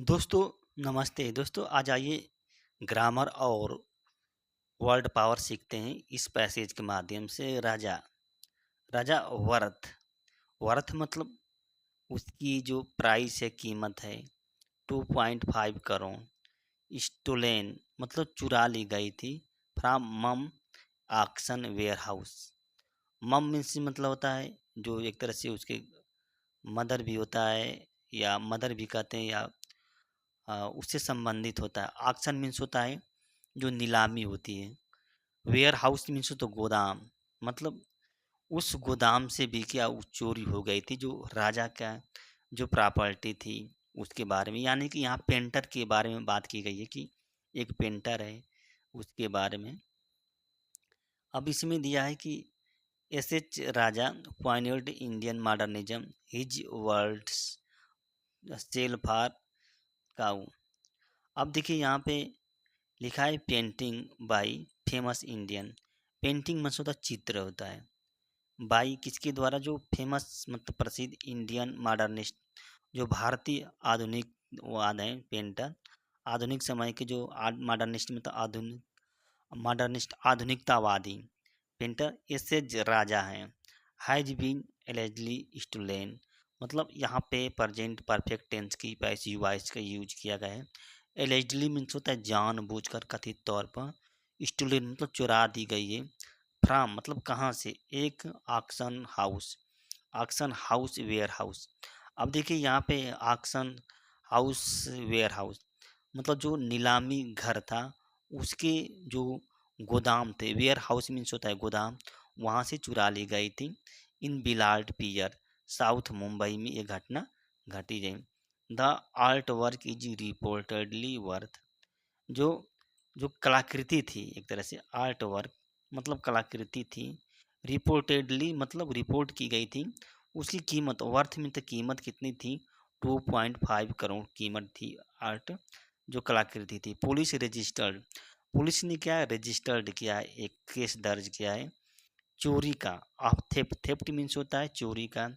दोस्तों नमस्ते दोस्तों, आज आइए ग्रामर और वर्ड पावर सीखते हैं इस पैसेज के माध्यम से। राजा राजा वर्थ वर्थ मतलब उसकी जो प्राइस है, कीमत है 2.5 करोड़। स्टोलेन मतलब चुरा ली गई थी। फ्रॉम मम ऑक्शन वेयर हाउस। मम मीन्स मतलब होता है जो एक तरह से उसके मदर भी होता है, या मदर भी कहते हैं, या उससे संबंधित होता है। ऑक्शन मीन्स होता है जो नीलामी होती है। वेयर हाउस मीन्स तो गोदाम, मतलब उस गोदाम से भी क्या चोरी हो गई थी, जो राजा का जो प्रॉपर्टी थी उसके बारे में। यानी कि यहाँ पेंटर के बारे में बात की गई है कि एक पेंटर है, उसके बारे में। अब इसमें दिया है कि S Raja pioneered Indian modernism, his words sell for cow. अब देखिए यहाँ पे लिखा है painting by famous Indian. Painting मतलब होता चित्र होता है। बाई किसके द्वारा? जो फेमस मतलब प्रसिद्ध इंडियन मॉडर्निस्ट, जो भारतीय आधुनिकवाद हैं पेंटर। आधुनिक समय के जो मॉडर्निस्ट मतलब मॉडर्निस्ट आधुनिकतावादी पेंटर एस राजा हैं। हैज बीन एलिजिबली स्टोलन, मतलब यहाँ पे प्रेजेंट परफेक्ट टेंस की पैसिव वॉइस का यूज किया गया है। एलिजिबली मीन्स होता है जानबूझकर, कथित तौर पर। स्टोलन मतलब चुरा दी गई है। फ्रॉम मतलब कहाँ से? एक auction house. Auction house warehouse. अब देखिए यहाँ पे ऑक्शन हाउस वेयर हाउस मतलब जो नीलामी घर था उसके जो गोदाम थे। वेयर हाउस मीन्स होता है गोदाम, वहाँ से चुरा ली गई थी। इन बिलार्ड पियर, साउथ मुंबई में ये घटना घटी है। The art work is reportedly worth, जो जो कलाकृति थी, एक तरह से आर्ट वर्क मतलब कलाकृति थी। रिपोर्टेडली मतलब रिपोर्ट की गई थी। उसकी कीमत, वर्थ में तो कीमत कितनी थी? 2.5 करोड़ कीमत थी आर्ट जो कलाकृति थी। पुलिस रजिस्टर्ड, पुलिस ने क्या रजिस्टर्ड किया है, एक केस दर्ज किया है चोरी का। ऑफ थेफ्ट, थेफ्ट मीन्स होता है चोरी का।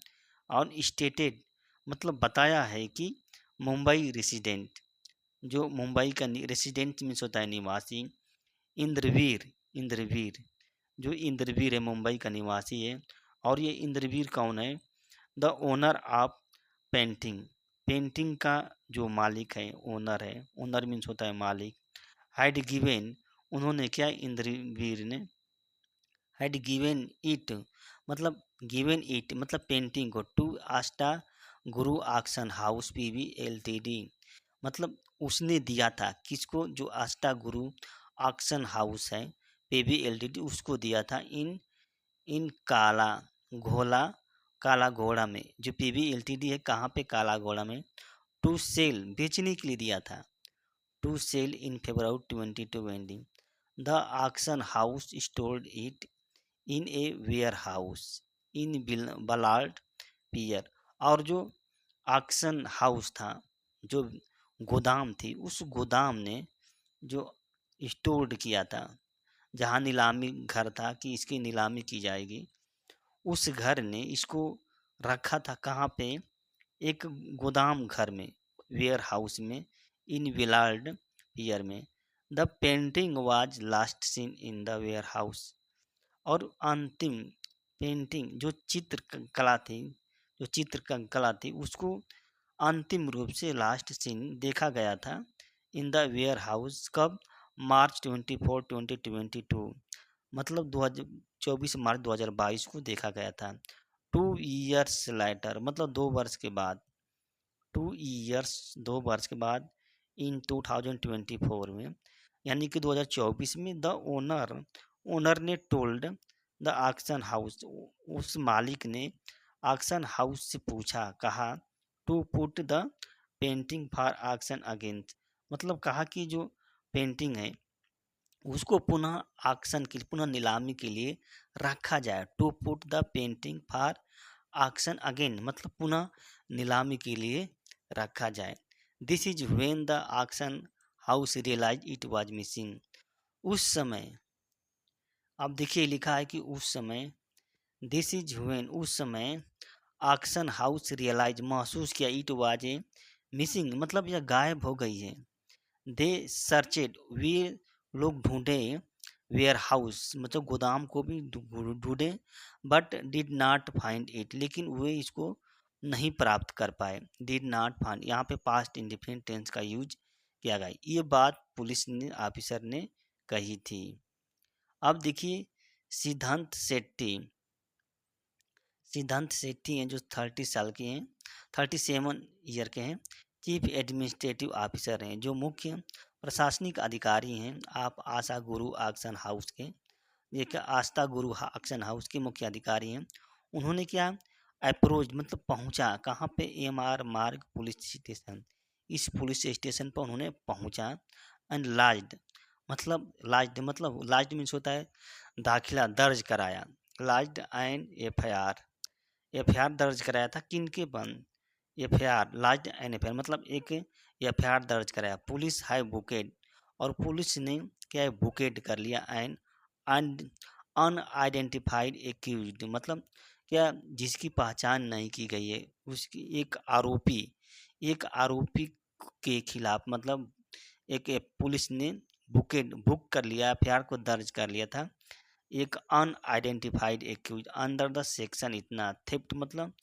और स्टेटेड मतलब बताया है कि मुंबई रेसिडेंट, जो मुंबई का रेसिडेंट मीन्स होता है निवासी। इंद्रवीर, इंद्रवीर जो इंद्रवीर है मुंबई का निवासी है। और ये इंद्रवीर कौन है? The owner of painting, painting का जो मालिक है, ओनर है। ओनर मीन्स होता है मालिक। हैड गिवेन, उन्होंने क्या, इंद्रवीर ने हैड गिवेन इट मतलब गिवेन इट मतलब पेंटिंग को to Ashta Guru auction house PV LTD, मतलब उसने दिया था किसको? जो आस्टा गुरु ऑक्शन हाउस है पीवी एलटीडी, उसको दिया था। इन इन काला घोला, काला घोड़ा में। जो पीवी एलटीडी है कहाँ पे? काला घोड़ा में। टू सेल बेचने के लिए दिया था। To sell in February 2020, the auction house stored it in a warehouse in Ballard Pier. और जो ऑक्शन हाउस था, जो गोदाम थी, उस गोदाम ने जो स्टोर्ड किया था, जहाँ नीलामी घर था कि इसकी नीलामी की जाएगी, उस घर ने इसको रखा था कहाँ पे? एक गोदाम घर में, वेयर हाउस में, इन विलार्ड पियर में। The painting was last seen in the warehouse, और अंतिम पेंटिंग जो कला थी, जो कला थी, उसको अंतिम रूप से लास्ट सीन देखा गया था इन द वेयर हाउस। कब? मार्च 24 2022, मतलब 2024 मार्च 2022 को देखा गया था। 2 ईयर्स लाइटर मतलब 2 वर्ष के बाद। 2 ईयर्स 2 वर्ष के बाद इन 2024 में, यानी कि 2024 में। द ओनर, ओनर ने टोल्ड द ऑक्शन हाउस, उस मालिक ने ऑक्शन हाउस से पूछा, कहा to put the painting for auction against, मतलब कहा कि जो पेंटिंग है उसको पुनः ऑक्शन के लिए, पुनः नीलामी के लिए रखा जाए। To put the painting for auction again मतलब पुनः नीलामी के लिए रखा जाए। This is when the auction house realise it was missing. उस समय, अब देखिए लिखा है कि उस समय, दिस इज व्हेन उस समय, ऑक्शन हाउस रियलाइज महसूस किया, इट वाज ए मिसिंग मतलब यह गायब हो गई है। दे सर्चेड वे लोग ढूंढे, वेयर हाउस मतलब गोदाम को भी ढूंढे, but did not find it लेकिन वे इसको नहीं प्राप्त कर पाए। डिड नॉट फाइंड यहाँ पे पास्ट इंडिफिनिट टेंस का यूज किया गया। ये बात पुलिस ने ऑफिसर ने कही थी। अब देखिए सिद्धांत शेट्टी, सिद्धांत शेट्टी हैं जो 30 साल के हैं, 37 ईयर के हैं, चीफ एडमिनिस्ट्रेटिव ऑफिसर हैं जो मुख्य प्रशासनिक अधिकारी हैं। आप आशा गुरु ऑक्शन हाउस के, ये क्या आस्था गुरु ऑक्शन हाउस के मुख्य अधिकारी हैं। उन्होंने क्या अप्रोच मतलब पहुंचा कहाँ पे, एमआर मार्ग पुलिस स्टेशन, इस पुलिस स्टेशन पर उन्होंने पहुंचा। एंड लाज्ड मीन्स होता है दाखिला, दर्ज कराया। लाज्ड एंड एफ आई आर दर्ज कराया था किनके पर, एफ.आई.आर. Launched N FIR. मतलब एक एफ.आई.आर. दर्ज कराया। पुलिस है बुकेड, और पुलिस ने क्या है बुकेड कर लिया एन अनआइडेंटिफाइड एक्यूज्ड मतलब क्या जिसकी पहचान नहीं की गई है, उसकी एक आरोपी के खिलाफ मतलब पुलिस ने बुक कर लिया, एफ.आई.आर. को दर्ज कर लिया था। एक unidentified accused under the section इतना थेफ्ट मतलब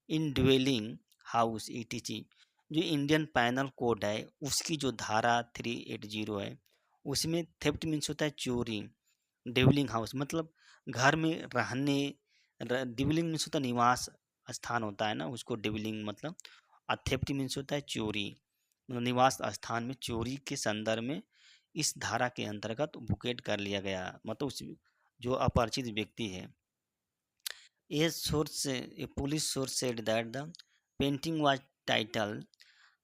इन ड्वेलिंग हाउस ईटीसी, जो इंडियन पैनल कोड है उसकी जो धारा 380 है, उसमें थेफ्ट मीन्स होता है चोरी। डिविलिंग हाउस मतलब घर में रहने, डिविलिंग मीन्स होता है निवास स्थान होता है ना, उसको डिविलिंग मतलब, और थेफ्ट मीन्स होता है चोरी, मतलब निवास स्थान में चोरी के संदर्भ में इस धारा के अंतर्गत बुकेट कर लिया गया, मतलब उस जो अपरिचित व्यक्ति है। A police source said that the painting was titled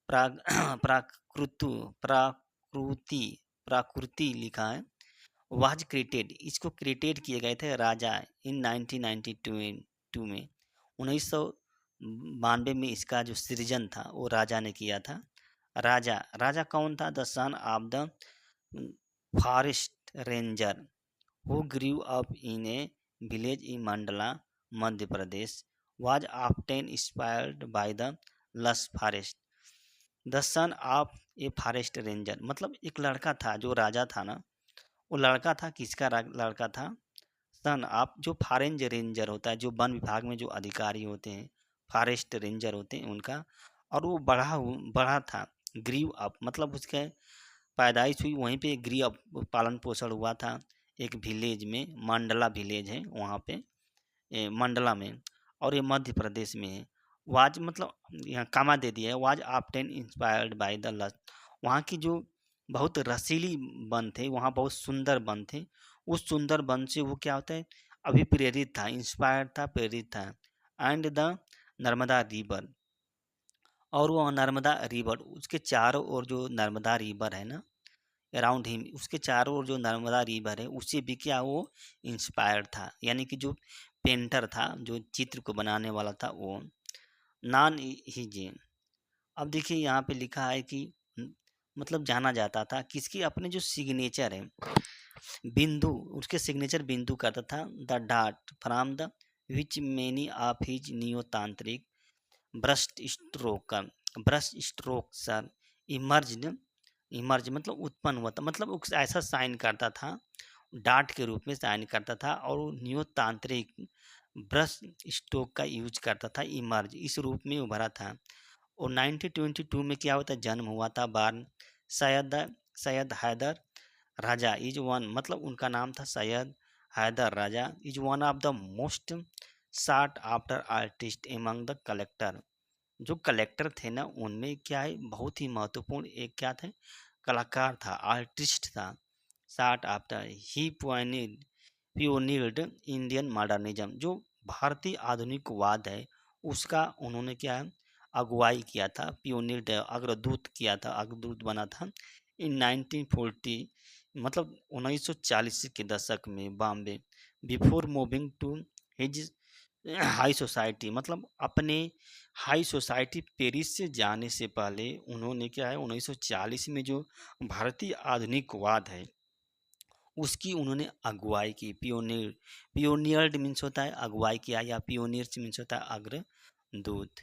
प्राग प्राकृतु प्राकृति प्राकृति लिखा है, वाज क्रिएटेड, इसको क्रिएटेड किए गए थे राजा इन 1992 में, 1992 में इसका जो सृजन था वो राजा ने किया था। राजा कौन था, the son of the forest ranger who grew up in a village in Mandala, Madhya Pradesh, was often inspired by the lush forest. The son of a forest ranger मतलब एक लड़का था जो राजा था ना, वो लड़का था किसका लड़का था, सन ऑफ जो फॉरेस्ट रेंजर होता है, जो वन विभाग में जो अधिकारी होते हैं, फॉरेस्ट रेंजर होते हैं उनका, और वो बड़ा था। ग्रीव अप मतलब उसके पैदाइश हुई वहीं पे, ग्रीव पालन पोषण हुआ था एक विलेज में, मंडला विलेज है वहाँ पे, मंडला में, और ये मध्य प्रदेश में है। वाज मतलब यहाँ कामा दे दिया है, was often inspired by the lust, वहाँ की जो बहुत रसीली वन थे, वहाँ बहुत सुंदर वन थे, उस सुंदर वन से वो क्या होता है अभिप्रेरित था, इंस्पायर्ड था, प्रेरित था। एंड द नर्मदा रिवर, और वो नर्मदा रिवर उसके चारों ओर जो नर्मदा रिवर है ना, अराउंड हिम उसके चारों ओर जो नर्मदा रिवर है उससे भी क्या वो इंस्पायर्ड था, यानी कि जो पेंटर था जो चित्र को बनाने वाला था वो नान ही जी। अब देखिए यहाँ पे लिखा है कि मतलब जाना जाता था किसकी, अपने जो सिग्नेचर है बिंदु, उसके सिग्नेचर बिंदु करता था, the dot from the which many of his नियोतांत्रिक ब्रश स्ट्रोक सर इमर्ज मतलब उत्पन्न हुआ था, मतलब ऐसा साइन करता था, डाट के रूप में साइन करता था, और वो न्यू तांत्रिक ब्रश स्ट्रोक का यूज करता था, इमर्ज इस रूप में उभरा था। और 1922 में क्या होता जन्म हुआ था, born Syed Syed Haider Raza is one मतलब उनका नाम था Syed Haider Raza, is one of the most sought after artist among the collector, जो कलेक्टर थे ना उनमें क्या है बहुत ही महत्वपूर्ण एक क्या थे कलाकार था, आर्टिस्ट था। Sought after he pioneered Indian modernism, जो भारतीय आधुनिकवाद है उसका उन्होंने क्या है अगुवाई किया था, पियोनियर अग्रदूत किया था, अग्रदूत बना था इन 1940 मतलब 1940 के दशक में Bombay, before moving to his high society मतलब अपने हाई सोसाइटी पेरिस से जाने से पहले उन्होंने क्या है 1940 में जो भारतीय आधुनिकवाद है उसकी उन्होंने अगुवाई की। पियोनियर्ड मीन्स होता है अगुवाई किया, या पियोनियर्स मीन्स होता है अग्रदूत।